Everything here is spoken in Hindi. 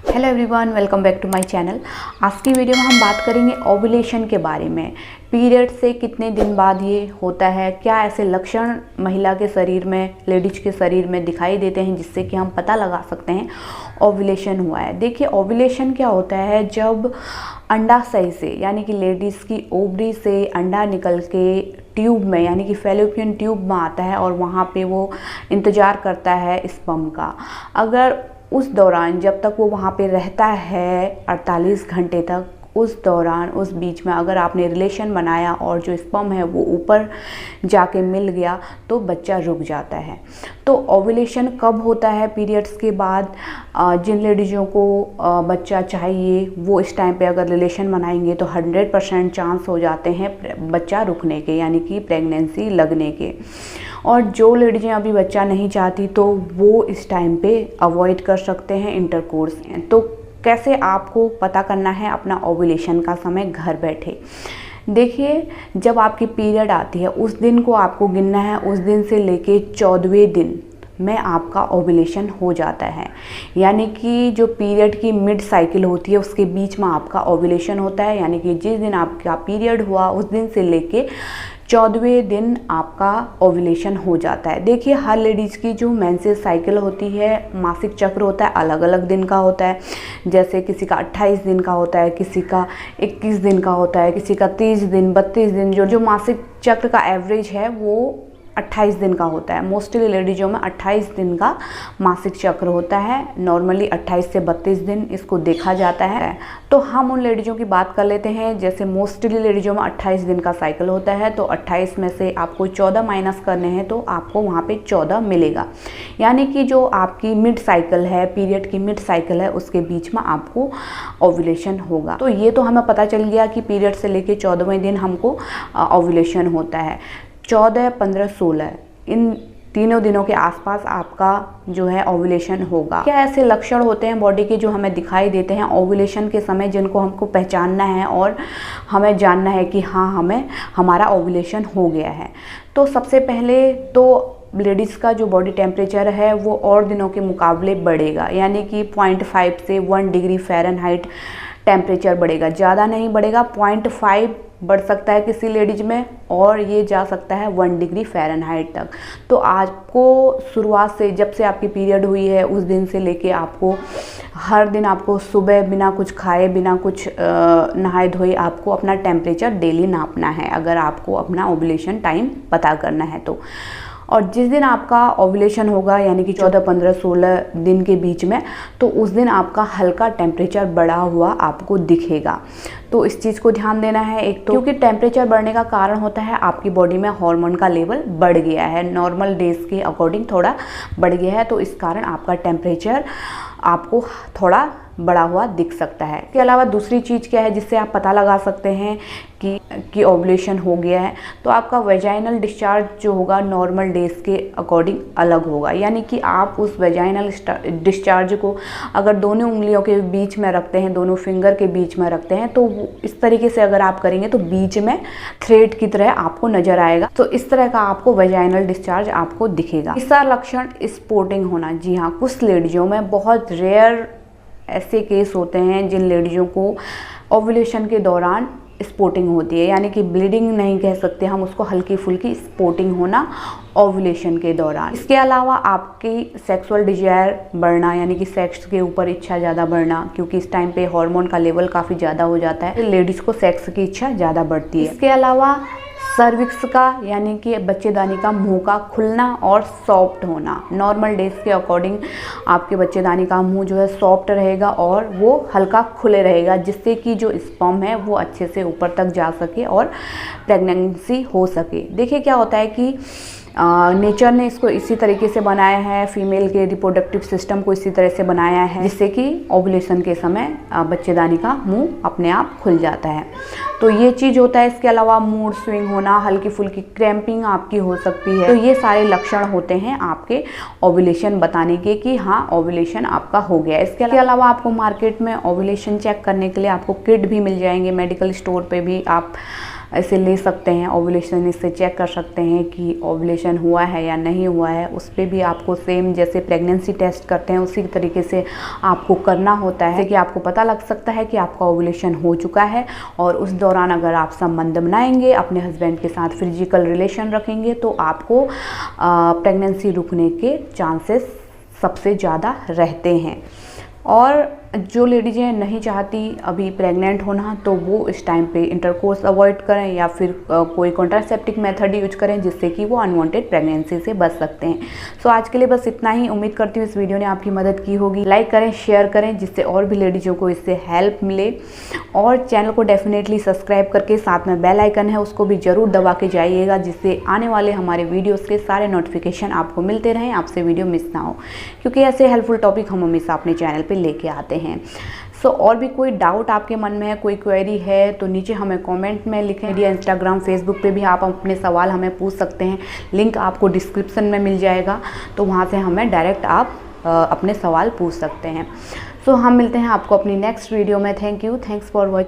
Hello everyone, welcome back to my channel. आज की वीडियो में हम बात करेंगे ओव्यूलेशन के बारे में। पीरियड से कितने दिन बाद ये होता है, क्या ऐसे लक्षण महिला के शरीर में, लेडीज के शरीर में दिखाई देते हैं जिससे कि हम पता लगा सकते हैं ओव्यूलेशन हुआ है। देखिए, ओव्यूलेशन क्या होता है, जब अंडाशय से यानी कि लेडीज़ की ओवरी से अंडा निकल के ट्यूब में यानी कि फैलोपियन ट्यूब में आता है और वहाँ पे वो इंतज़ार करता है स्पर्म का। अगर उस दौरान जब तक वो वहाँ पे रहता है 48 घंटे तक, उस दौरान उस बीच में अगर आपने रिलेशन बनाया और जो स्पर्म है वो ऊपर जाके मिल गया तो बच्चा रुक जाता है। तो ओव्यूलेशन कब होता है? पीरियड्स के बाद। जिन लेडीज़ों को बच्चा चाहिए वो इस टाइम पे अगर रिलेशन बनाएंगे तो 100% चांस हो जाते हैं बच्चा रुकने के, यानी कि प्रेगनेंसी लगने के। और जो लेडीज़ें अभी बच्चा नहीं चाहती तो वो इस टाइम पे अवॉइड कर सकते हैं इंटरकोर्स। तो कैसे आपको पता करना है अपना ओव्यूलेशन का समय घर बैठे? देखिए, जब आपकी पीरियड आती है उस दिन को आपको गिनना है। उस दिन से लेके 14वें दिन में आपका ओव्यूलेशन हो जाता है, यानी कि जो पीरियड की मिड साइकिल होती है उसके बीच में आपका ओव्यूलेशन होता है। यानी कि जिस दिन आपका पीरियड हुआ उस दिन से लेके 14वें दिन आपका ओव्यूलेशन हो जाता है। देखिए, हर लेडीज़ की जो मेंसेस साइकिल होती है, मासिक चक्र होता है, अलग अलग दिन का होता है। जैसे किसी का 28 दिन का होता है, किसी का 21 दिन का होता है, किसी का 30 दिन, 32 दिन। जो मासिक चक्र का एवरेज है वो 28 दिन का होता है। मोस्टली लेडीज़ों में 28 दिन का मासिक चक्र होता है। नॉर्मली 28 से 32 दिन इसको देखा जाता है। तो हम उन लेडीज़ों की बात कर लेते हैं। जैसे मोस्टली लेडीज़ों में 28 दिन का साइकिल होता है, तो 28 में से आपको 14 माइनस करने हैं तो आपको वहाँ पे 14 मिलेगा। यानी कि जो आपकी मिड साइकिल है, पीरियड की मिड साइकिल है, उसके बीच में आपको ओव्यूलेशन होगा। तो ये तो हमें पता चल गया कि पीरियड से लेके 14वें दिन हमको ओव्यूलेशन होता है। 14, 15, 16 इन तीनों दिनों के आसपास आपका जो है ओव्यूलेशन होगा। क्या ऐसे लक्षण होते हैं बॉडी के जो हमें दिखाई देते हैं ओव्यूलेशन के समय, जिनको हमको पहचानना है और हमें जानना है कि हाँ, हमें हमारा ओव्यूलेशन हो गया है? तो सबसे पहले तो लेडीज़ का जो बॉडी टेम्परेचर है वो और दिनों के मुकाबले बढ़ेगा, यानी कि 0.5 से 1 डिग्री फ़ारेनहाइट टेम्परेचर बढ़ेगा। ज़्यादा नहीं बढ़ेगा, 0.5 बढ़ सकता है किसी लेडीज में, और ये जा सकता है 1 डिग्री फ़ारेनहाइट तक। तो आपको शुरुआत से, जब से आपकी पीरियड हुई है उस दिन से लेके आपको हर दिन आपको सुबह बिना कुछ खाए, बिना कुछ नहाए धोए आपको अपना टेम्परेचर डेली नापना है, अगर आपको अपना ओव्यूलेशन टाइम पता करना है तो। और जिस दिन आपका ओव्यूलेशन होगा यानी कि 14, 15, 16 दिन के बीच में, तो उस दिन आपका हल्का टेम्परेचर बढ़ा हुआ आपको दिखेगा। तो इस चीज़ को ध्यान देना है। एक तो क्योंकि टेम्परेचर बढ़ने का कारण होता है आपकी बॉडी में हार्मोन का लेवल बढ़ गया है, नॉर्मल डेज के अकॉर्डिंग थोड़ा बढ़ गया है, तो इस कारण आपका टेम्परेचर आपको थोड़ा बढ़ा हुआ दिख सकता है। इसके अलावा दूसरी चीज़ क्या है जिससे आप पता लगा सकते हैं कि ओव्यूलेशन हो गया है? तो आपका वेजाइनल डिस्चार्ज जो होगा नॉर्मल डेज के अकॉर्डिंग अलग होगा। यानी कि आप उस वेजाइनल डिस्चार्ज को अगर दोनों उंगलियों के बीच में रखते हैं, दोनों फिंगर के बीच में रखते हैं, तो इस तरीके से अगर आप करेंगे तो बीच में थ्रेड की तरह आपको नजर आएगा। तो इस तरह का आपको वेजाइनल डिस्चार्ज आपको दिखेगा। तीसरा लक्षण स्पॉटिंग होना। जी हाँ, कुछ लेडीज़ों में, बहुत रेयर ऐसे केस होते हैं जिन लेडीज़ों को ओव्यूलेशन के दौरान स्पॉटिंग होती है, यानी कि ब्लीडिंग नहीं कह सकते हम उसको, हल्की फुल्की स्पॉटिंग होना ओव्यूलेशन के दौरान। इसके अलावा आपकी सेक्सुअल डिजायर बढ़ना, यानी कि सेक्स के ऊपर इच्छा ज़्यादा बढ़ना, क्योंकि इस टाइम पे हार्मोन का लेवल काफ़ी ज़्यादा हो जाता है, तो लेडीज़ को सेक्स की इच्छा ज़्यादा बढ़ती है। इसके अलावा सर्विक्स का, यानी कि बच्चेदानी का मुंह का खुलना और सॉफ्ट होना। नॉर्मल डेज के अकॉर्डिंग आपके बच्चेदानी का मुंह जो है सॉफ्ट रहेगा और वो हल्का खुले रहेगा, जिससे कि जो स्पर्म है वो अच्छे से ऊपर तक जा सके और प्रेगनेंसी हो सके। देखिए, क्या होता है कि नेचर ने इसको इसी तरीके से बनाया है, फीमेल के रिप्रोडक्टिव सिस्टम को इसी तरह से बनाया है, जिससे कि ओव्यूलेशन के समय बच्चेदानी का मुंह अपने आप खुल जाता है। तो ये चीज़ होता है। इसके अलावा मूड स्विंग होना, हल्की फुल्की क्रैम्पिंग आपकी हो सकती है। तो ये सारे लक्षण होते हैं आपके ओव्यूलेशन बताने के कि हाँ, ओव्यूलेशन आपका हो गया। इसके अलावा आपको मार्केट में ओव्यूलेशन चेक करने के लिए आपको किट भी मिल जाएंगे, मेडिकल स्टोर पे भी आप इसे ले सकते हैं, ओव्यूलेशन इससे चेक कर सकते हैं कि ओव्यूलेशन हुआ है या नहीं हुआ है। उस पर भी आपको सेम जैसे प्रेगनेंसी टेस्ट करते हैं उसी तरीके से आपको करना होता है कि आपको पता लग सकता है कि आपका ओव्यूलेशन हो चुका है। और उस दौरान अगर आप संबंध बनाएंगे, अपने हस्बैंड के साथ फिजिकल रिलेशन रखेंगे, तो आपको प्रेगनेंसी रुकने के चांसेस सबसे ज़्यादा रहते हैं। और जो लेडीज़ें नहीं चाहती अभी प्रेग्नेंट होना, तो वो इस टाइम पे इंटरकोर्स अवॉइड करें या फिर कोई कॉन्ट्रासेप्टिव मेथड यूज करें, जिससे कि वो अनवांटेड प्रेगनेंसी से बच सकते हैं। सो आज के लिए बस इतना ही। उम्मीद करती हूँ इस वीडियो ने आपकी मदद की होगी। लाइक करें, शेयर करें, जिससे और भी लेडीज़ों को इससे हेल्प मिले। और चैनल को डेफिनेटली सब्सक्राइब करके साथ में बेल आइकन है उसको भी ज़रूर दबा के जाइएगा, जिससे आने वाले हमारे वीडियोज़ के सारे नोटिफिकेशन आपको मिलते रहें, आपसे वीडियो मिस ना हो, क्योंकि ऐसे हेल्पफुल टॉपिक हम हमेशा अपने चैनल पर लेके आते हैं। और भी कोई डाउट आपके मन में है, कोई क्वेरी है, तो नीचे हमें कमेंट में लिखें, या इंस्टाग्राम फेसबुक पे भी आप अपने सवाल हमें पूछ सकते हैं। लिंक आपको डिस्क्रिप्शन में मिल जाएगा, तो वहाँ से हमें डायरेक्ट आप अपने सवाल पूछ सकते हैं। हम मिलते हैं आपको अपनी नेक्स्ट वीडियो में। Thank you, thanks for watching.